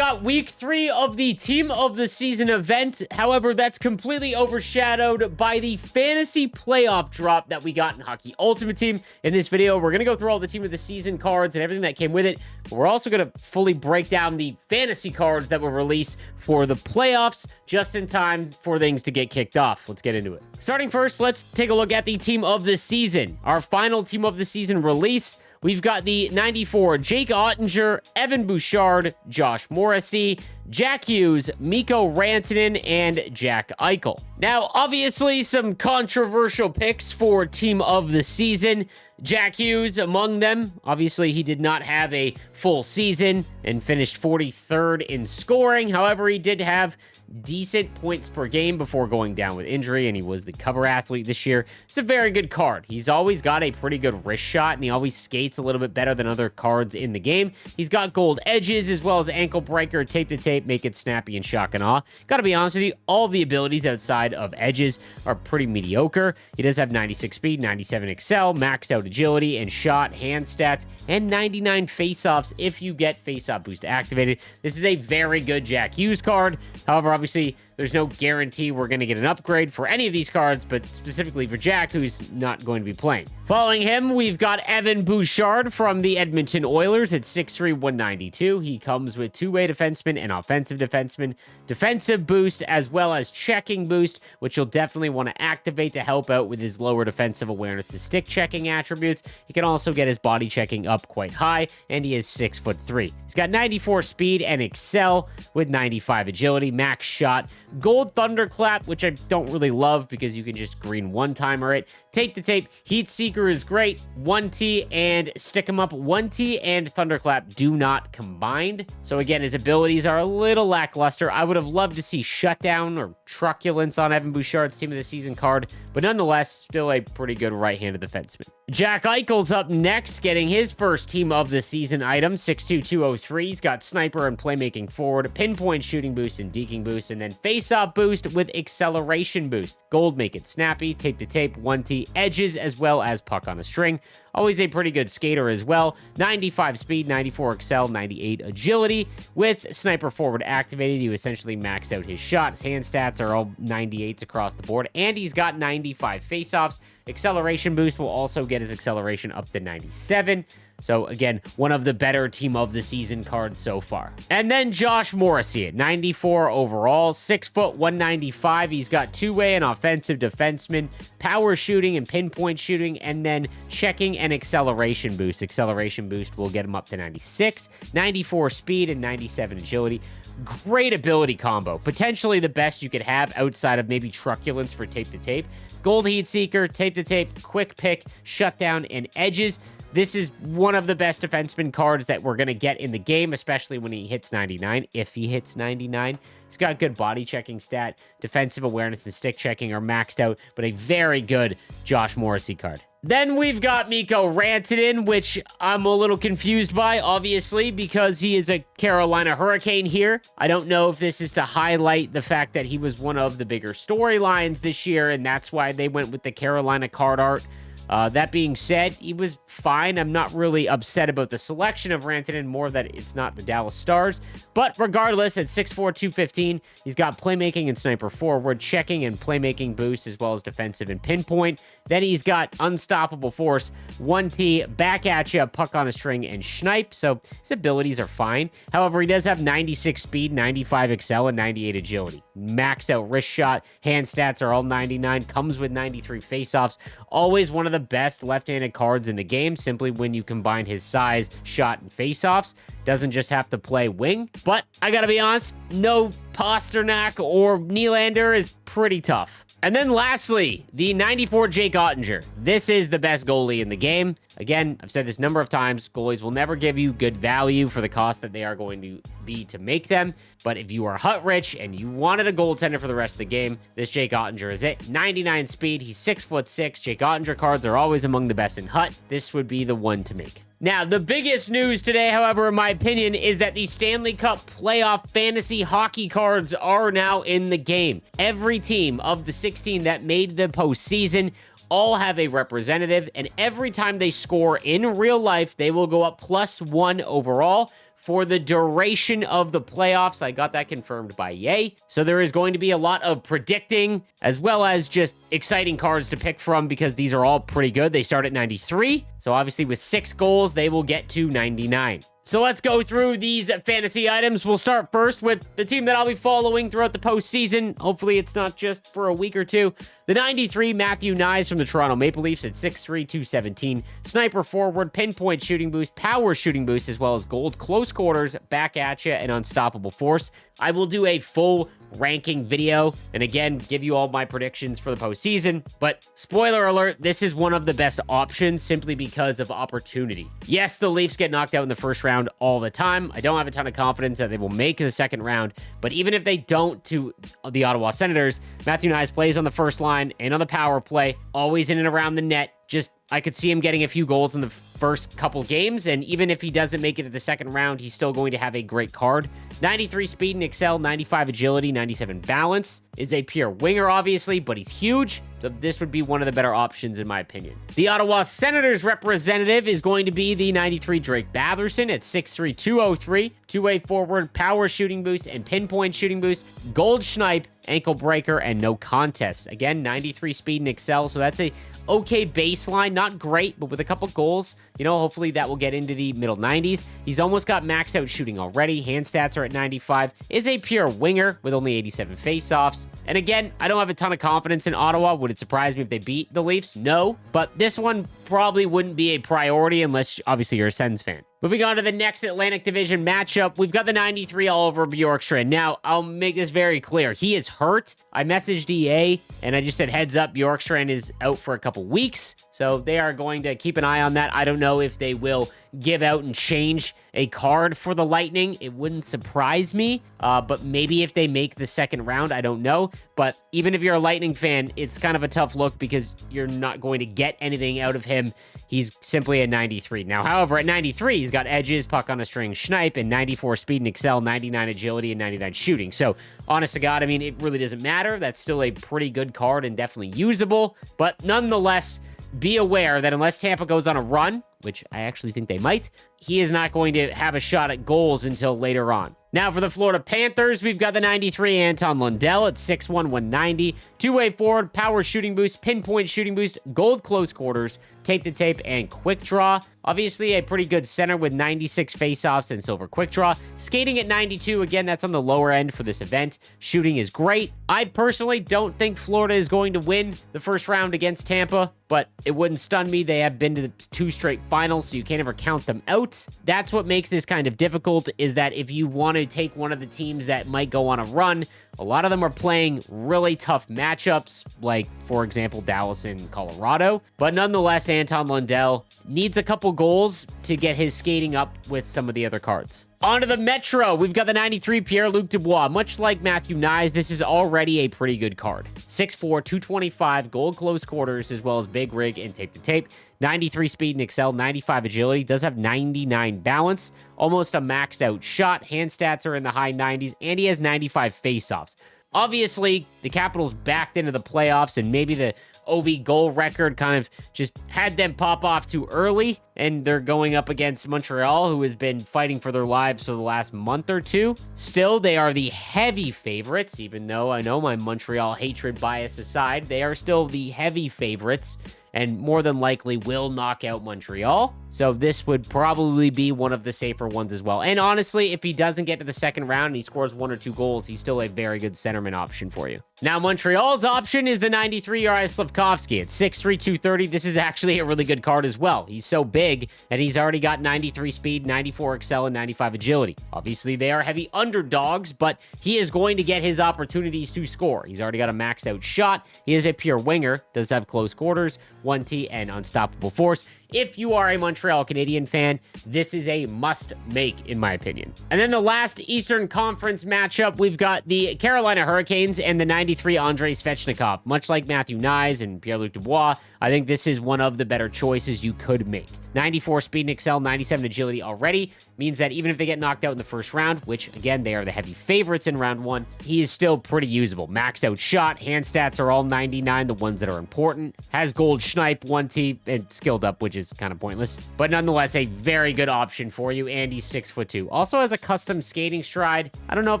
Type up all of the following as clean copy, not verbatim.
got week 3 of the Team of the Season event. However, that's completely overshadowed by the fantasy playoff drop that we got in Hockey Ultimate Team. In this video, we're going to go through all the Team of the Season cards and everything that came with it. But we're also going to fully break down the fantasy cards that were released for the playoffs just in time for things to get kicked off. Let's get into it. Starting first, let's take a look at the Team of the Season. Our final Team of the Season release. We've got the 94, Jake Oettinger, Evan Bouchard, Josh Morrissey, Jack Hughes, Mikko Rantanen, and Jack Eichel. Now, obviously, some controversial picks for Team of the Season. Jack Hughes among them. Obviously, he did not have a full season and finished 43rd in scoring. However, he did have decent points per game before going down with injury, and he was the cover athlete this year. It's a very good card. He's always got a pretty good wrist shot, and he always skates a little bit better than other cards in the game. He's got gold edges as well as ankle breaker, tape to tape, make it snappy, and shock and awe. Gotta be honest with you, all the abilities outside of edges are pretty mediocre. He does have 96 speed, 97 excel, maxed out agility and shot, hand stats, and 99 faceoffs if you get faceoff boost activated. This is a very good Jack Hughes card. However, obviously, there's no guarantee we're going to get an upgrade for any of these cards, but specifically for Jack, who's not going to be playing. Following him, we've got Evan Bouchard from the Edmonton Oilers at 6'3", 192. He comes with two-way defenseman and offensive defenseman, defensive boost, as well as checking boost, which you'll definitely want to activate to help out with his lower defensive awareness to stick checking attributes. He can also get his body checking up quite high, and he is 6'3". He's got 94 speed and excel with 95 agility, max shot, gold thunderclap, which I don't really love because you can just green one-timer it. Tape to tape, heat seeker is great. 1T and stick him up. 1T and thunderclap do not combine. So again, his abilities are a little lackluster. I would have loved to see shutdown or truculence on Evan Bouchard's Team of the Season card, but nonetheless, still a pretty good right-handed defenseman. Jack Eichel's up next, getting his first Team of the Season item, 6'2", 203. He's got sniper and playmaking forward, pinpoint shooting boost and deking boost, and then face-off boost with acceleration boost. Gold make it snappy, tape to tape, 1T edges, as well as puck on a string. Always a pretty good skater as well. 95 speed, 94 excel, 98 agility. With sniper forward activated, you essentially max out his shot. His hand stats are all 98s across the board, and he's got 95 faceoffs. Acceleration boost will also get his acceleration up to 97. So again, one of the better Team of the Season cards so far. And then Josh Morrissey at 94 overall, 6', 195. He's got two-way and offensive defenseman, power shooting and pinpoint shooting, and then checking and acceleration boost. Acceleration boost will get him up to 96, 94 speed, and 97 agility. Great ability combo. Potentially the best you could have outside of maybe truculence for tape to tape. Gold heat seeker, tape to tape, quick pick, shutdown, and edges. This is one of the best defenseman cards that we're going to get in the game, especially when he hits 99, if he hits 99. He's got good body checking stat. Defensive awareness and stick checking are maxed out, but a very good Josh Morrissey card. Then we've got Mikko Rantanen, which I'm a little confused by, obviously, because he is a Carolina Hurricane here. I don't know if this is to highlight the fact that he was one of the bigger storylines this year, and that's why they went with the Carolina card art. That being said, he was fine. I'm not really upset about the selection of Rantanen, more that it's not the Dallas Stars. But regardless, at 6'4", 215, he's got playmaking and sniper forward, checking and playmaking boost, as well as defensive and pinpoint. Then he's got unstoppable force, 1T, back at you, puck on a string, and snipe. So his abilities are fine. However, he does have 96 speed, 95 excel, and 98 agility. Maxed out wrist shot, hand stats are all 99, comes with 93 faceoffs. Always one of the best left-handed cards in the game, simply when you combine his size, shot, and faceoffs. Doesn't just have to play wing. But I gotta be honest, no Pasternak or Nylander is pretty tough. And then lastly, the 94 Jake Oettinger. This is the best goalie in the game. Again, I've said this a number of times, goalies will never give you good value for the cost that they are going to be to make them. But if you are hut rich and you wanted a goaltender for the rest of the game, this Jake Oettinger is it. 99 speed, he's 6'6". Jake Oettinger cards are always among the best in hut. This would be the one to make. Now, the biggest news today, however, in my opinion, is that the Stanley Cup playoff fantasy hockey cards are now in the game. Every team of the 16 that made the postseason all have a representative, and every time they score in real life, they will go up +1 overall for the duration of the playoffs. I got that confirmed by Yay. So there is going to be a lot of predicting as well as just exciting cards to pick from because these are all pretty good. They start at 93. So obviously with 6 goals, they will get to 99. So let's go through these fantasy items. We'll start first with the team that I'll be following throughout the postseason. Hopefully it's not just for a week or two. The 93, Matthew Knies from the Toronto Maple Leafs at 6'3", 217. Sniper forward, pinpoint shooting boost, power shooting boost, as well as gold, close quarters, back at you, and unstoppable force. I will do a full ranking video and again give you all my predictions for the postseason, but spoiler alert, this is one of the best options simply because of opportunity. Yes, the Leafs get knocked out in the first round all the time. I don't have a ton of confidence that they will make the second round, but even if they don't to the Ottawa Senators, Matthew Knies plays on the first line and on the power play, always in and around the net. Just I could see him getting a few goals in the first couple games, and even if he doesn't make it to the second round, he's still going to have a great card. 93 speed and excel, 95 agility, 97 balance. Is a pure winger, obviously, but he's huge, so this would be one of the better options in my opinion. The Ottawa Senators representative is going to be the 93 Drake Batherson at 6'3", 203, two-way forward, power shooting boost, and pinpoint shooting boost, gold schnipe, ankle breaker, and no contest. Again, 93 speed and excel, so that's a okay baseline, not great, but with a couple goals, you know, hopefully that will get into the middle 90s. He's almost got maxed out shooting already. Hand stats are at 95. Is a pure winger with only 87 faceoffs. And again, I don't have a ton of confidence in Ottawa. Would it surprise me if they beat the Leafs? No, but this one probably wouldn't be a priority unless obviously you're a Sens fan. Moving on to the next Atlantic Division matchup, we've got the 93 Oliver Bjorkstrand. Now, I'll make this very clear. He is hurt. I messaged EA, and I just said, heads up, Bjorkstrand is out for a couple weeks. So they are going to keep an eye on that. I don't know if they will give out and change a card for the Lightning. It wouldn't surprise me, but maybe if they make the second round, I don't know. But even if you're a Lightning fan, it's kind of a tough look because you're not going to get anything out of him. He's simply a 93. Now, however, at 93, he's got edges, puck on a string, schnipe, and 94 speed and excel, 99 agility, and 99 shooting. So, honest to God, I mean, it really doesn't matter. That's still a pretty good card and definitely usable. But nonetheless, be aware that unless Tampa goes on a run, which I actually think they might, he is not going to have a shot at goals until later on. Now for the Florida Panthers, we've got the 93 Anton Lundell at 6'1", 190. Two-way forward, power shooting boost, pinpoint shooting boost, gold close quarters, tape to tape, and quick draw. Obviously a pretty good center with 96 faceoffs and silver quick draw. Skating at 92, again, that's on the lower end for this event. Shooting is great. I personally don't think Florida is going to win the first round against Tampa, but it wouldn't stun me. They have been to the 2 straight finals, so you can't ever count them out. That's what makes this kind of difficult, is that if you want to take one of the teams that might go on a run, a lot of them are playing really tough matchups, like, for example, Dallas and Colorado. But nonetheless, Anton Lundell needs a couple goals to get his skating up with some of the other cards. On to the Metro. We've got the 93 Pierre-Luc Dubois. Much like Matthew Knies, this is already a pretty good card. 6'4", 225, gold close quarters, as well as big rig and tape to tape. 93 speed and excel, 95 agility, does have 99 balance, almost a maxed out shot. Hand stats are in the high 90s, and he has 95 faceoffs. Obviously, the Capitals backed into the playoffs, and maybe the OV goal record kind of just had them pop off too early, and they're going up against Montreal, who has been fighting for their lives for the last month or two. Still, they are the heavy favorites, even though I know my Montreal hatred bias aside, they are still the heavy favorites, and more than likely will knock out Montreal. So this would probably be one of the safer ones as well. And honestly, if he doesn't get to the second round and he scores 1 or 2 goals, he's still a very good centerman option for you. Now, Montreal's option is the 93 Juraj Slafkovsky at 6'3", 230. This is actually a really good card as well. He's so big, and he's already got 93 speed, 94 excel, and 95 agility. Obviously, they are heavy underdogs, but he is going to get his opportunities to score. He's already got a maxed out shot. He is a pure winger, does have close quarters, 1T, and unstoppable force. If you are a Montreal Canadian fan, this is a must-make, in my opinion. And then the last Eastern Conference matchup, we've got the Carolina Hurricanes and the 93 Andrei Svechnikov. Much like Matthew Knies and Pierre-Luc Dubois, I think this is one of the better choices you could make. 94 speed and excel, 97 agility already means that even if they get knocked out in the first round, which again, they are the heavy favorites in round 1, he is still pretty usable. Maxed out shot, hand stats are all 99, the ones that are important. Has gold snipe, 1T, and skilled up, which is kind of pointless, but nonetheless, a very good option for you, and he's 6'2". Also has a custom skating stride. I don't know if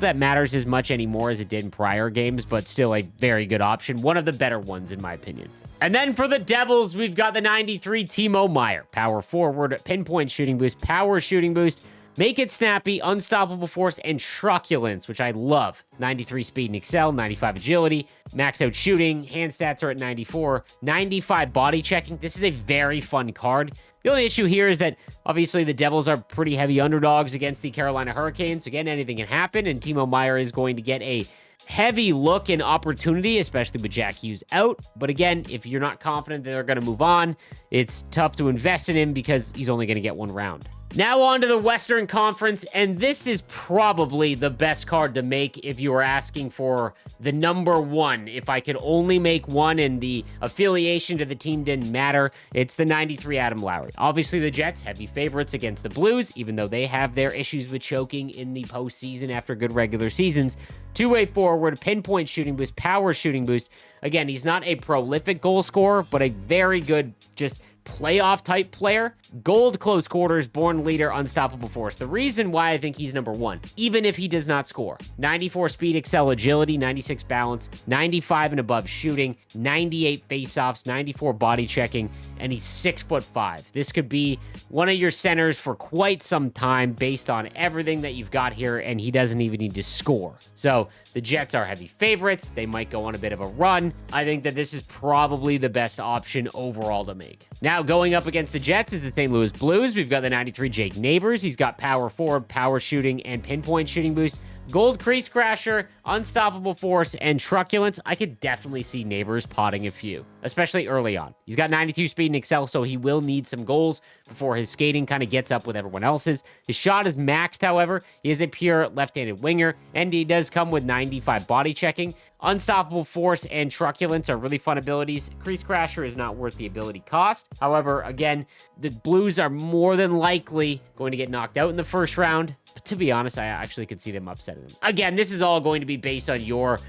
that matters as much anymore as it did in prior games, but still a very good option. One of the better ones, in my opinion. And then for the Devils, we've got the 93 Timo Meier. Power forward, pinpoint shooting boost, power shooting boost, make it snappy, unstoppable force, and truculence, which I love. 93 speed and excel, 95 agility, max out shooting, hand stats are at 94, 95 body checking. This is a very fun card. The only issue here is that obviously the Devils are pretty heavy underdogs against the Carolina Hurricanes. Again, anything can happen, and Timo Meier is going to get a heavy look and opportunity, especially with Jack Hughes out. But again, if you're not confident that they're going to move on, it's tough to invest in him because he's only going to get one round. Now on to the Western Conference, and this is probably the best card to make if you were asking for the number one. If I could only make one and the affiliation to the team didn't matter, it's the 93 Adam Lowry. Obviously, the Jets, heavy favorites against the Blues, even though they have their issues with choking in the postseason after good regular seasons. Two-way forward, pinpoint shooting boost, power shooting boost. Again, he's not a prolific goal scorer, but a very good just playoff type player. Gold close quarters, born leader, unstoppable force. The reason why I think he's number one, even if he does not score: 94 speed, excel, agility, 96 balance, 95 and above shooting, 98 faceoffs, 94 body checking, and he's 6'5". This could be one of your centers for quite some time based on everything that you've got here, and he doesn't even need to score. So the Jets are heavy favorites. They might go on a bit of a run. I think that this is probably the best option overall to make. Now, going up against the Jets is the St. Louis Blues. We've got the 93 Jake Neighbors. He's got power forward, power shooting, and pinpoint shooting boost. Gold crease crasher, unstoppable force, and truculence. I could definitely see Neighbors potting a few, especially early on. He's got 92 speed and excel, so he will need some goals before his skating kind of gets up with everyone else's. His shot is maxed, however. He is a pure left-handed winger, and he does come with 95 body checking. Unstoppable force and truculence are really fun abilities. Crease crasher is not worth the ability cost. However, again, the Blues are more than likely going to get knocked out in the first round. But to be honest, I actually could see them upsetting them. Again, this is all going to be based on your,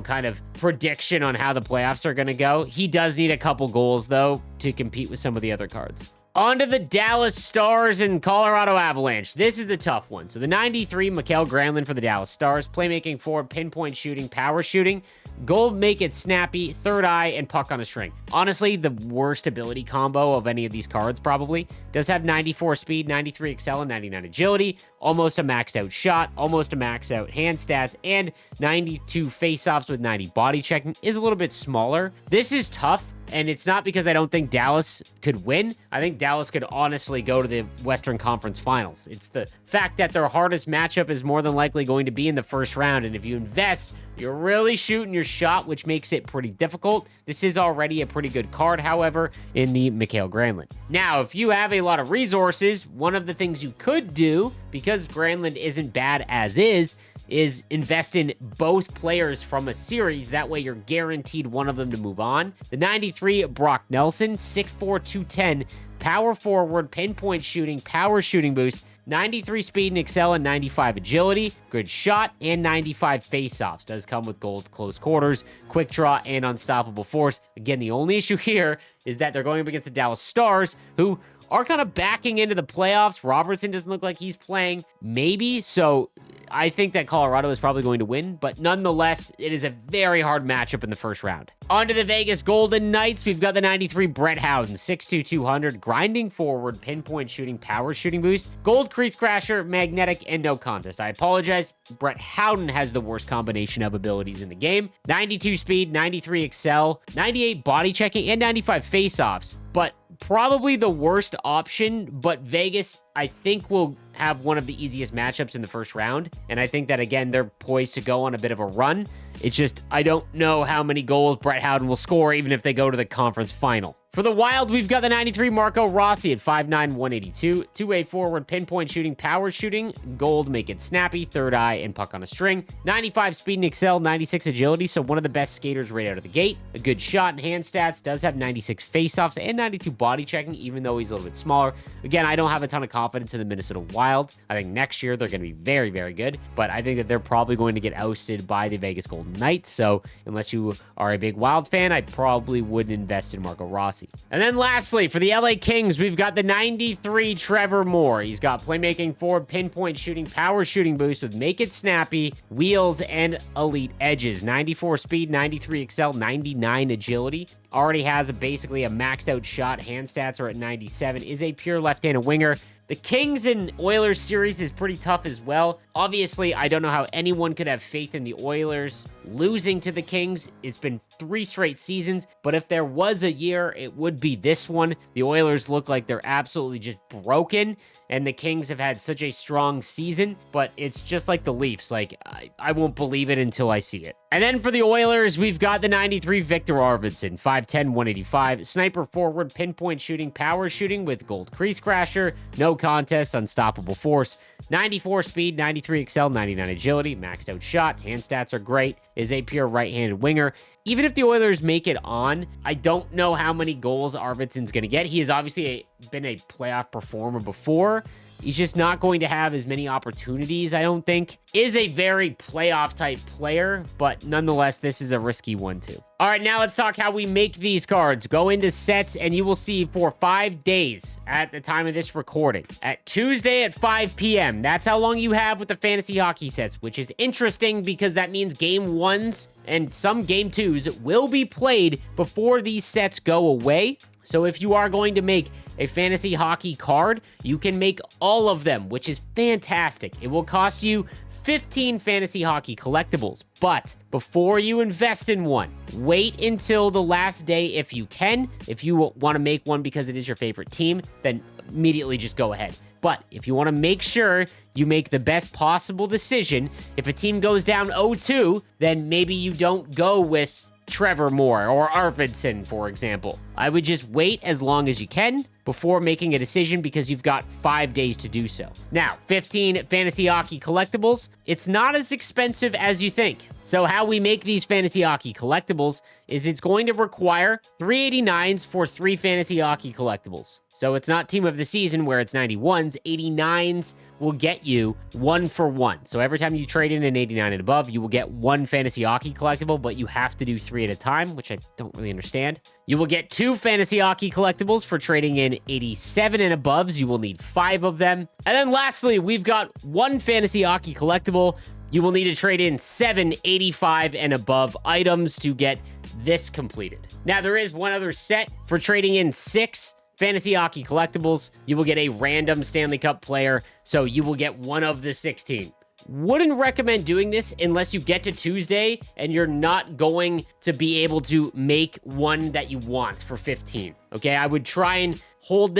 kind of prediction on how the playoffs are going to go. He does need a couple goals, though, to compete with some of the other cards. On to the Dallas Stars and Colorado Avalanche. This is the tough one. So the 93 Mikael Granlund for the Dallas Stars. Playmaking forward, pinpoint shooting, power shooting. Gold make it snappy, third eye, and puck on a string. Honestly, the worst ability combo of any of these cards probably. Does have 94 speed, 93 excel, and 99 agility. Almost a maxed out shot, almost a maxed out hand stats, and 92 faceoffs with 90 body checking. Is a little bit smaller. This is tough. And it's not because I don't think Dallas could win. I think Dallas could honestly go to the Western Conference Finals. It's the fact that their hardest matchup is more than likely going to be in the first round. And if you invest, you're really shooting your shot, which makes it pretty difficult. This is already a pretty good card, however, in the Mikael Granlund. Now, if you have a lot of resources, one of the things you could do, because Granlund isn't bad as is invest in both players from a series. That way you're guaranteed one of them to move on. The 93 Brock Nelson, 6'4", 210, power forward, pinpoint shooting, power shooting boost, 93 speed and excel, and 95 agility, good shot, and 95 faceoffs. Does come with gold close quarters, quick draw, and unstoppable force. Again, the only issue here is that they're going up against the Dallas Stars, who are kind of backing into the playoffs. Robertson doesn't look like he's playing, maybe, so I think that Colorado is probably going to win, but nonetheless, it is a very hard matchup in the first round. On to the Vegas Golden Knights. We've got the 93 Brett Howden, 6'2", 200, grinding forward, pinpoint shooting, power shooting boost, gold crease crasher, magnetic, and no contest. I apologize. Brett Howden has the worst combination of abilities in the game. 92 speed, 93 excel, 98 body checking, and 95 faceoffs. But probably the worst option, but Vegas, I think, will have one of the easiest matchups in the first round. And I think that, again, they're poised to go on a bit of a run. It's just, I don't know how many goals Brett Howden will score, even if they go to the conference final. For the Wild, we've got the 93 Marco Rossi at 5'9", 182. Two-way forward, pinpoint shooting, power shooting, gold, make it snappy, third eye, and puck on a string. 95 speed and excel, 96 agility, so one of the best skaters right out of the gate. A good shot and hand stats, does have 96 faceoffs and 92 body checking, even though he's a little bit smaller. Again, I don't have a ton of confidence in the Minnesota Wild. I think next year they're going to be very, very good, but I think that they're probably going to get ousted by the Vegas Golden Knights, so unless you are a big Wild fan, I probably wouldn't invest in Marco Rossi. And then lastly, for the LA Kings, we've got the 93 Trevor Moore. He's got playmaking forward, pinpoint shooting, power shooting boost with make it snappy, wheels, and elite edges. 94 speed, 93 excel, 99 agility. Already has basically a maxed out shot. Hand stats are at 97. Is a pure left-handed winger. The Kings and Oilers series is pretty tough as well. Obviously, I don't know how anyone could have faith in the Oilers losing to the Kings. It's been 3 straight seasons, but if there was a year, it would be this one. The Oilers look like they're absolutely just broken, and the Kings have had such a strong season, but it's just like the Leafs. Like, I won't believe it until I see it. And then for the Oilers, we've got the 93 Victor Arvidsson, 5'10", 185. Sniper forward, pinpoint shooting, power shooting with gold crease crasher, no contest, unstoppable force. 94 speed, 93 excel, 99 agility, maxed out shot, hand stats are great, is a pure right-handed winger. Even if the Oilers make it on, I don't know how many goals Arvidsson's going to get. He has obviously been a playoff performer before. He's just not going to have as many opportunities, I don't think. Is a very playoff-type player, but nonetheless, this is a risky one too. All right, now let's talk how we make these cards. Go into sets, and you will see for 5 days at the time of this recording. At Tuesday at 5 p.m., that's how long you have with the fantasy hockey sets, which is interesting because that means game 1s and some game 2s will be played before these sets go away. So if you are going to make a fantasy hockey card, you can make all of them, which is fantastic. It will cost you 15 fantasy hockey collectibles, but before you invest in one, wait until the last day if you can. If you want to make one because it is your favorite team, then immediately just go ahead. But if you want to make sure you make the best possible decision, if a team goes down 0-2, then maybe you don't go with Trevor Moore or Arvidsson, for example. I would just wait as long as you can before making a decision because you've got 5 days to do so. Now, 15 fantasy hockey collectibles. It's not as expensive as you think. So how we make these fantasy hockey collectibles is it's going to require 389s for 3 fantasy hockey collectibles. So it's not team of the season where it's 91s. 89s will get you 1 for 1. So every time you trade in an 89 and above, you will get 1 fantasy hockey collectible, but you have to do 3 at a time, which I don't really understand. You will get 2 fantasy hockey collectibles for trading in 87 and above. You will need 5 of them. And then lastly, we've got 1 fantasy hockey collectible. You will need to trade in 7 85 and above items to get this completed. Now, there is one other set for trading in 6 fantasy hockey collectibles. You will get a random Stanley Cup player, so you will get one of the 16. Wouldn't recommend doing this unless you get to Tuesday and you're not going to be able to make one that you want for 15. Okay, I would try and hold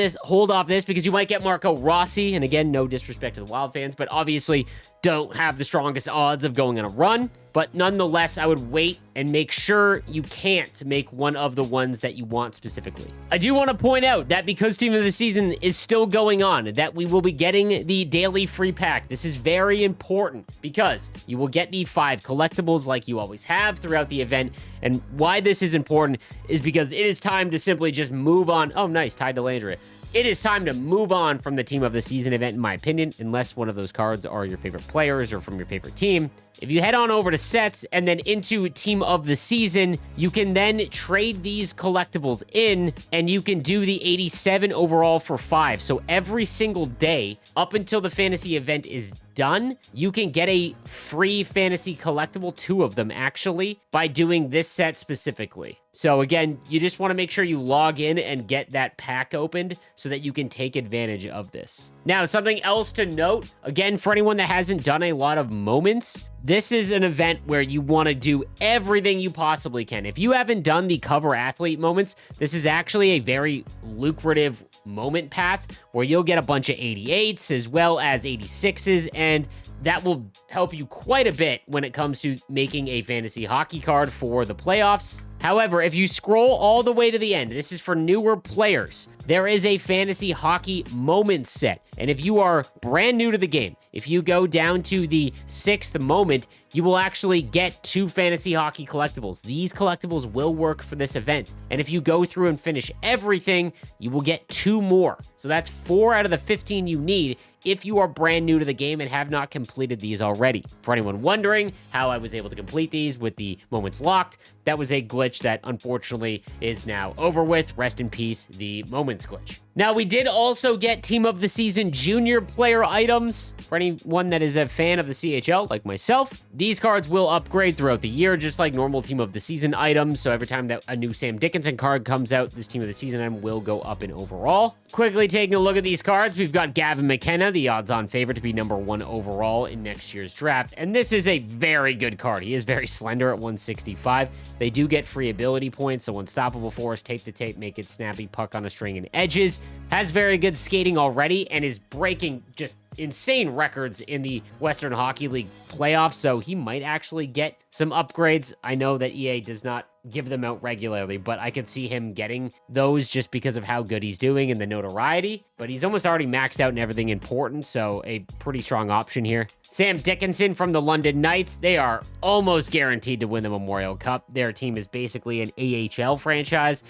off this because you might get Marco Rossi, and again, no disrespect to the Wild fans, but obviously don't have the strongest odds of going on a run. But nonetheless, I would wait and make sure you can't make one of the ones that you want specifically. I do want to point out that because Team of the Season is still going on, that we will be getting the daily free pack. This is very important because you will get the 5 collectibles like you always have throughout the event. And why this is important is because it is time to simply just move on. Oh, nice, tied to Landry. It is time to move on from the Team of the Season event, in my opinion, unless one of those cards are your favorite players or from your favorite team. If you head on over to sets and then into Team of the Season, you can then trade these collectibles in and you can do the 87 overall for 5. So every single day up until the fantasy event is done, you can get a free fantasy collectible, 2 of them actually, by doing this set specifically. So again, you just want to make sure you log in and get that pack opened so that you can take advantage of this. Now, something else to note, again, for anyone that hasn't done a lot of moments, this is an event where you want to do everything you possibly can. If you haven't done the cover athlete moments, this is actually a very lucrative moment path where you'll get a bunch of 88s as well as 86s, and that will help you quite a bit when it comes to making a fantasy hockey card for the playoffs. However, if you scroll all the way to the end, this is for newer players, there is a fantasy hockey moment set. And if you are brand new to the game, if you go down to the 6th moment, you will actually get 2 fantasy hockey collectibles. These collectibles will work for this event. And if you go through and finish everything, you will get 2 more. So that's 4 out of the 15 you need if you are brand new to the game and have not completed these already. For anyone wondering how I was able to complete these with the moments locked, that was a glitch that unfortunately is now over with. Rest in peace, the moments glitch. Now, we did also get Team of the Season Junior player items. For anyone that is a fan of the CHL, like myself, these cards will upgrade throughout the year, just like normal Team of the Season items. So every time that a new Sam Dickinson card comes out, this Team of the Season item will go up in overall. Quickly taking a look at these cards, we've got Gavin McKenna, the odds-on favorite to be #1 overall in next year's draft. And this is a very good card. He is very slender at 165. They do get free ability points, so Unstoppable Force, Tape to Tape, Make It Snappy, Puck on a String, and Edges. Has very good skating already and is breaking just insane records in the Western Hockey League playoffs, so he might actually get some upgrades. I know that EA does not give them out regularly, but I could see him getting those just because of how good he's doing and the notoriety. But he's almost already maxed out in everything important, so a pretty strong option here. Sam Dickinson from the London Knights, they are almost guaranteed to win the Memorial Cup. Their team is basically an AHL franchise.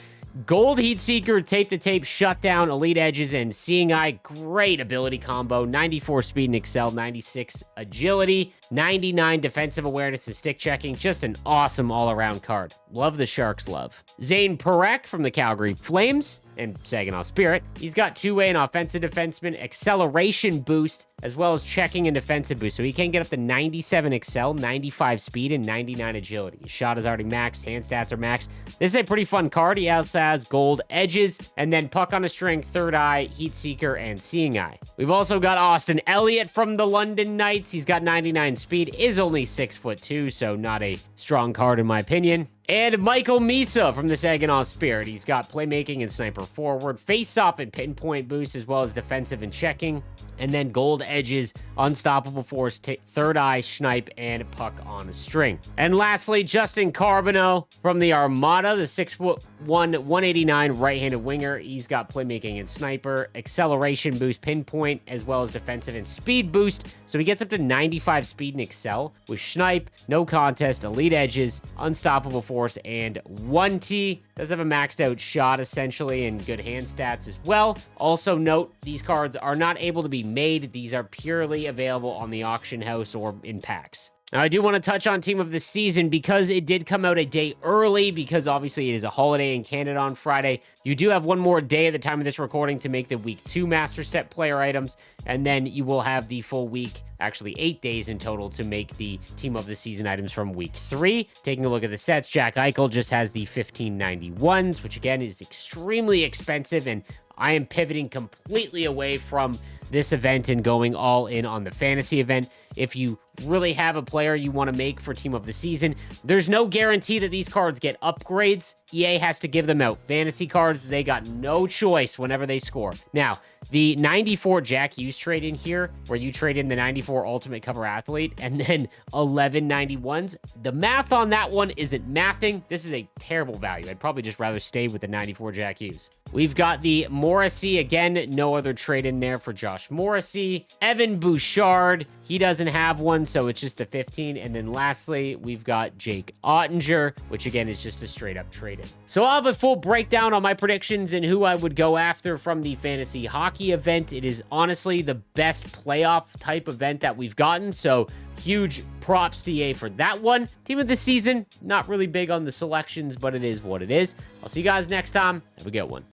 Gold Heat Seeker, Tape to Tape, Shutdown, Elite Edges, and Seeing Eye. Great ability combo. 94 speed and excel, 96 agility, 99 defensive awareness and stick checking. Just an awesome all-around card. Love the Sharks love. Zane Parekh from the Calgary Flames and Saginaw Spirit. He's got two-way and offensive defenseman, acceleration boost, as well as checking and defensive boost. So he can get up to 97 excel, 95 speed, and 99 agility. His shot is already maxed, hand stats are maxed. This is a pretty fun card. He also has gold edges, and then Puck on a String, Third Eye, Heat Seeker, and Seeing Eye. We've also got Austin Elliott from the London Knights. He's got 99 speed, is only 6'2", so not a strong card in my opinion. And Michael Misa from the Saginaw Spirit. He's got playmaking and sniper forward, face-off and pinpoint boost, as well as defensive and checking. And then gold edges, unstoppable force, Third Eye, snipe, and Puck on a String. And lastly, Justin Carbonneau from the Armada, the 6'1", 189 right-handed winger. He's got playmaking and sniper, acceleration boost, pinpoint, as well as defensive and speed boost. So he gets up to 95 speed and excel with snipe, no contest, elite edges, unstoppable force, and 1T. Does have a maxed out shot essentially and good hand stats as well. Also note, these cards are not able to be made. These are purely available on the auction house or in packs. Now, I do want to touch on Team of the Season because it did come out a day early because obviously it is a holiday in Canada on Friday. You do have one more day at the time of this recording to make the Week 2 Master Set player items, and then you will have the full week, actually 8 days in total, to make the Team of the Season items from Week 3. Taking a look at the sets, Jack Eichel just has the 1591s, which again is extremely expensive, and I am pivoting completely away from this event and going all in on the fantasy event. If you really have a player you want to make for Team of the Season, there's no guarantee that these cards get upgrades. EA has to give them out. Fantasy cards, they got no choice whenever they score. Now, the 94 Jack Hughes trade in here, where you trade in the 94 Ultimate Cover Athlete and then 11 91s, the math on that one isn't mathing. This is a terrible value. I'd probably just rather stay with the 94 Jack Hughes. We've got the Morrissey, again, no other trade in there for Josh Morrissey. Evan Bouchard, he doesn't have one, so it's just a 15. And then lastly, we've got Jake Ottinger, which again is just a straight up trade in. So I'll have a full breakdown on my predictions and who I would go after from the fantasy hockey event. It is honestly the best playoff type event that we've gotten, so huge props to EA for that one. Team of the Season, not really big on the selections, but it is what it is. I'll see you guys next time. Have a good one.